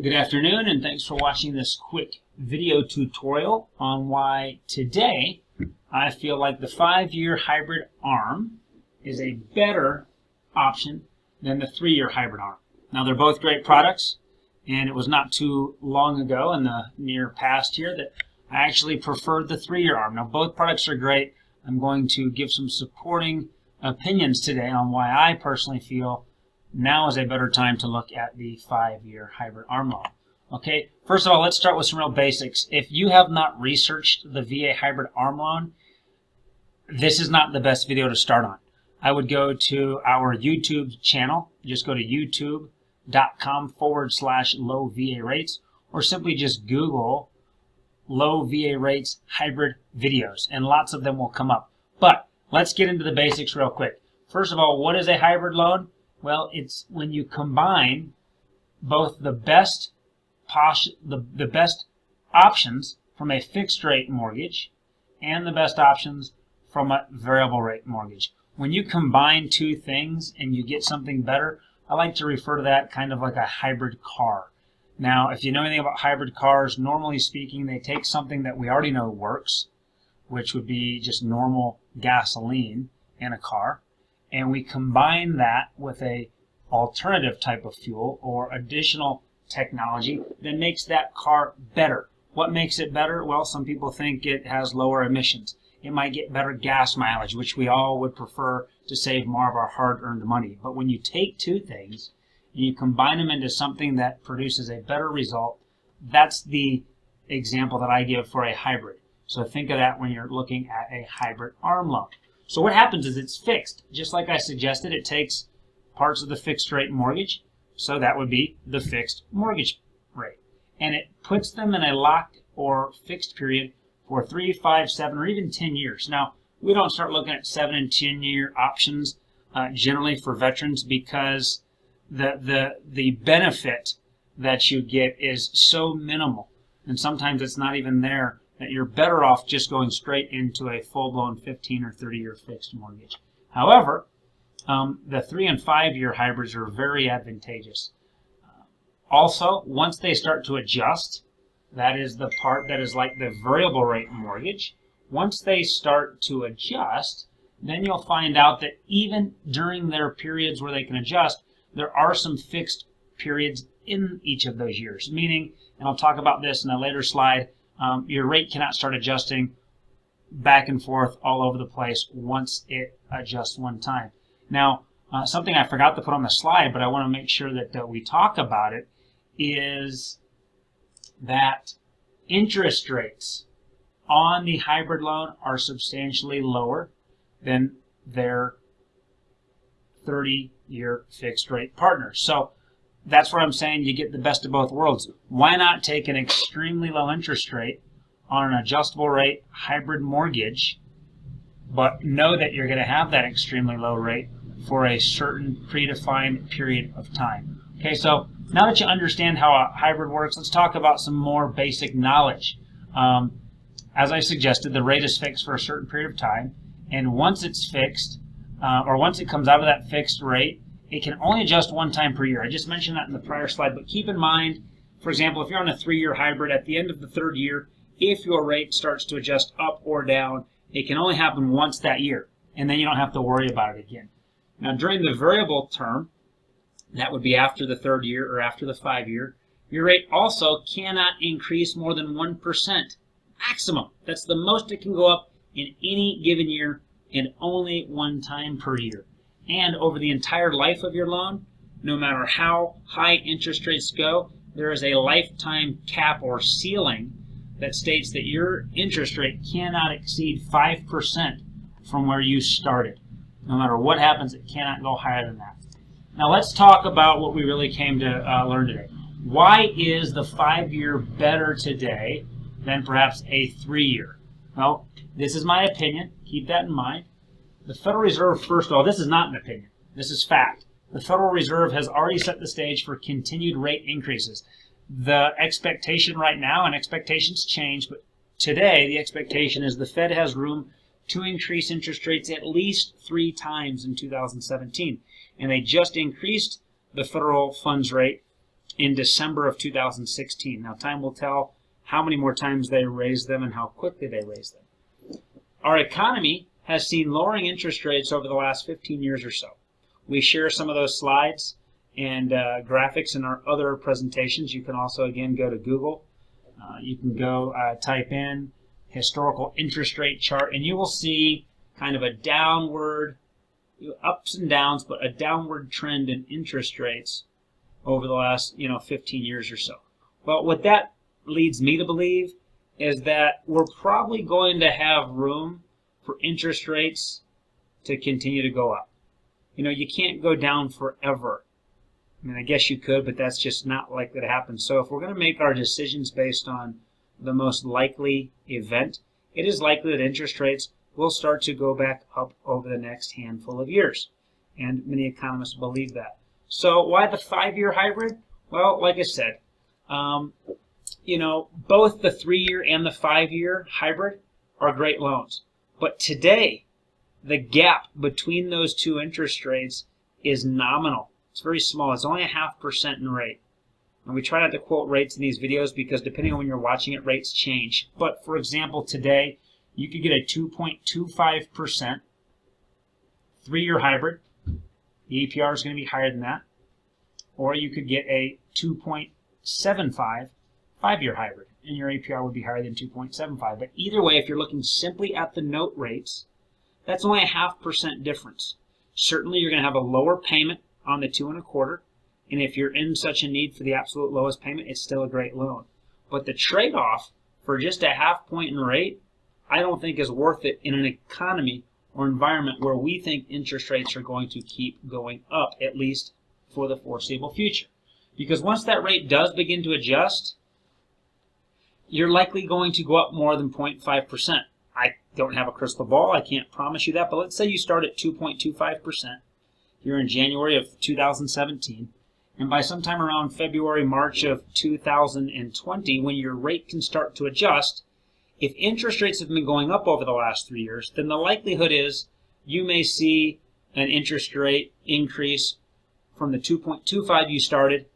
Good afternoon, and thanks for watching this quick video tutorial on why today I feel like the 5-year hybrid ARM is a better option than the 3-year hybrid ARM. Now, they're both great products, and it was not too long ago in the near past here that I actually preferred the 3-year ARM. Now, both products are great. I'm going to give some supporting opinions today on why I personally feel now is a better time to look at the 5-year hybrid ARM loan. Okay, first of all, let's start with some real basics. If you have not researched the VA hybrid ARM loan, this is not the best video to start on. I would go to our YouTube channel. Just go to youtube.com/low VA rates, or simply just Google low VA rates hybrid videos, and lots of them will come up. But let's get into the basics real quick. First of all, what is a hybrid loan? Well, it's when you combine both the best options from a fixed rate mortgage and the best options from a variable rate mortgage. When you combine two things and you get something better, I like to refer to that kind of like a hybrid car. Now, if you know anything about hybrid cars, normally speaking, they take something that we already know works, which would be just normal gasoline in a car, and we combine that with a alternative type of fuel or additional technology that makes that car better. What makes it better? Well, some people think it has lower emissions. It might get better gas mileage, which we all would prefer to save more of our hard-earned money. But when you take two things and you combine them into something that produces a better result, that's the example that I give for a hybrid. So think of that when you're looking at a hybrid ARM loan. So what happens is it's fixed. Just like I suggested, it takes parts of the fixed rate mortgage, so that would be the fixed mortgage rate, and it puts them in a locked or fixed period for 3, 5, 7, or even 10 years. Now, we don't start looking at 7 and 10-year options generally for veterans, because the benefit that you get is so minimal, and sometimes it's not even there, that you're better off just going straight into a full-blown 15 or 30-year fixed mortgage. However, the 3 and 5-year hybrids are very advantageous. Also, once they start to adjust, that is the part that is like the variable rate mortgage. Once they start to adjust, then you'll find out that even during their periods where they can adjust, there are some fixed periods in each of those years. Meaning, and I'll talk about this in a later slide, your rate cannot start adjusting back and forth all over the place once it adjusts one time. Now, something I forgot to put on the slide, but I want to make sure that we talk about it, is that interest rates on the hybrid loan are substantially lower than their 30-year fixed rate partners. So that's where I'm saying you get the best of both worlds. Why not take an extremely low interest rate on an adjustable rate hybrid mortgage, but know that you're going to have that extremely low rate for a certain predefined period of time. Okay, so now that you understand how a hybrid works, let's talk about some more basic knowledge. As I suggested, the rate is fixed for a certain period of time, and once it's fixed, or once it comes out of that fixed rate, it can only adjust one time per year. I just mentioned that in the prior slide, but keep in mind, for example, if you're on a 3-year hybrid, at the end of the 3rd year, if your rate starts to adjust up or down, it can only happen once that year, and then you don't have to worry about it again. Now, during the variable term, that would be after the 3rd year or after the 5-year, your rate also cannot increase more than 1% maximum. That's the most it can go up in any given year, and only one time per year. And over the entire life of your loan, no matter how high interest rates go, there is a lifetime cap or ceiling that states that your interest rate cannot exceed 5% from where you started. No matter what happens, it cannot go higher than that. Now let's talk about what we really came to learn today. Why is the 5-year better today than perhaps a 3-year? Well, this is my opinion. Keep that in mind. The Federal Reserve, first of all, this is not an opinion. This is fact. The Federal Reserve has already set the stage for continued rate increases. The expectation right now, and expectations change, but today the expectation is the Fed has room to increase interest rates at least 3 times in 2017. And they just increased the federal funds rate in December of 2016. Now, time will tell how many more times they raise them and how quickly they raise them. Our economy has seen lowering interest rates over the last 15 years or so. We share some of those slides and graphics in our other presentations. You can also, again, go to Google. You can go type in historical interest rate chart, and you will see kind of a downward, ups and downs, but a downward trend in interest rates over the last 15 years or so. Well, what that leads me to believe is that we're probably going to have room for interest rates to continue to go up. You can't go down forever. I mean, I guess you could, but that's just not likely to happen. So if we're going to make our decisions based on the most likely event, it is likely that interest rates will start to go back up over the next handful of years. And many economists believe that. So why the 5-year hybrid? Well, like I said, both the 3-year and the 5-year hybrid are great loans. But today, the gap between those two interest rates is nominal. It's very small. It's only 0.5% in rate. And we try not to quote rates in these videos because depending on when you're watching it, rates change. But for example, today, you could get a 2.25% 3-year hybrid. The APR is going to be higher than that. Or you could get a 2.75 5-year hybrid, and your APR would be higher than 2.75. But either way, if you're looking simply at the note rates, that's only a 0.5% difference. Certainly, you're going to have a lower payment on the 2 1/4, and if you're in such a need for the absolute lowest payment, it's still a great loan. But the trade-off for just a 0.5 point in rate, I don't think is worth it in an economy or environment where we think interest rates are going to keep going up, at least for the foreseeable future. Because once that rate does begin to adjust, you're likely going to go up more than 0.5%. I don't have a crystal ball. I can't promise you that. But let's say you start at 2.25% here in January of 2017. And by sometime around February, March of 2020, when your rate can start to adjust, if interest rates have been going up over the last 3 years, then the likelihood is you may see an interest rate increase from the 2.25 you started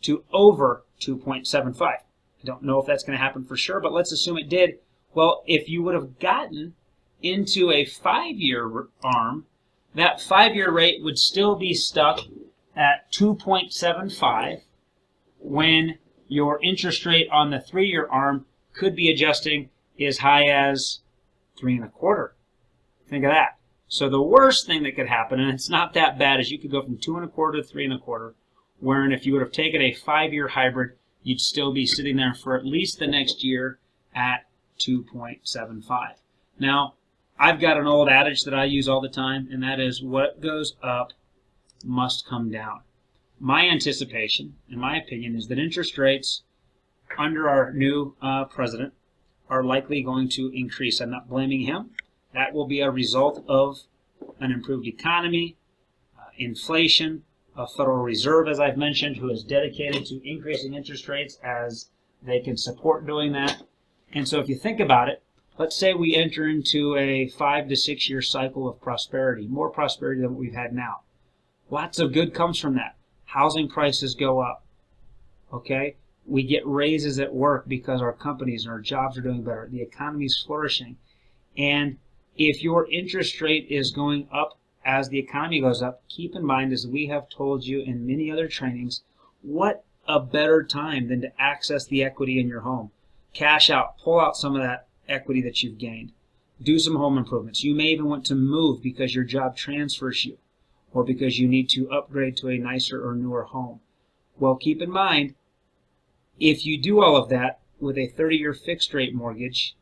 to over 2.75. I don't know if that's going to happen for sure, but let's assume it did. Well, if you would have gotten into a 5-year arm, that 5-year rate would still be stuck at 2.75 when your interest rate on the 3-year arm could be adjusting as high as 3 1/4. Think of that. So the worst thing that could happen, and it's not that bad, is you could go from 2 1/4 to 3 1/4, wherein if you would have taken a 5-year hybrid, you'd still be sitting there for at least the next year at 2.75. Now, I've got an old adage that I use all the time, and that is what goes up must come down. My anticipation, in my opinion, is that interest rates under our new president are likely going to increase. I'm not blaming him. That will be a result of an improved economy, inflation, a Federal Reserve, as I've mentioned, who is dedicated to increasing interest rates as they can support doing that. And so if you think about it, let's say we enter into a 5 to 6 year cycle of prosperity, more prosperity than what we've had now. Lots of good comes from that. Housing prices go up. Okay? We get raises at work because our companies and our jobs are doing better. The economy is flourishing. And if your interest rate is going up as the economy goes up, keep in mind, as we have told you in many other trainings, what a better time than to access the equity in your home. Cash out, pull out some of that equity that you've gained. Do some home improvements. You may even want to move because your job transfers you or because you need to upgrade to a nicer or newer home. Well, keep in mind, if you do all of that with a 30-year fixed rate mortgage,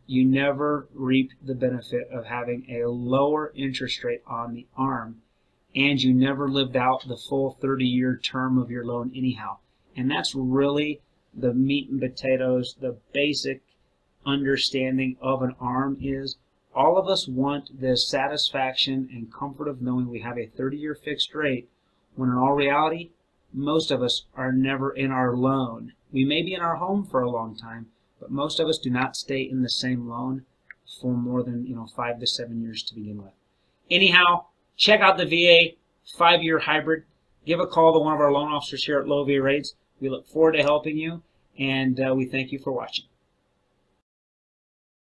you never reap the benefit of having a lower interest rate on the arm, and you never lived out the full 30-year term of your loan anyhow. And that's really the meat and potatoes, the basic understanding of an ARM is all of us want the satisfaction and comfort of knowing we have a 30-year fixed rate, when in all reality, most of us are never in our loan. We may be in our home for a long time, but most of us do not stay in the same loan for more than 5 to 7 years to begin with. Anyhow, check out the VA 5-year hybrid. Give a call to one of our loan officers here at Low VA Rates. We look forward to helping you, and we thank you for watching.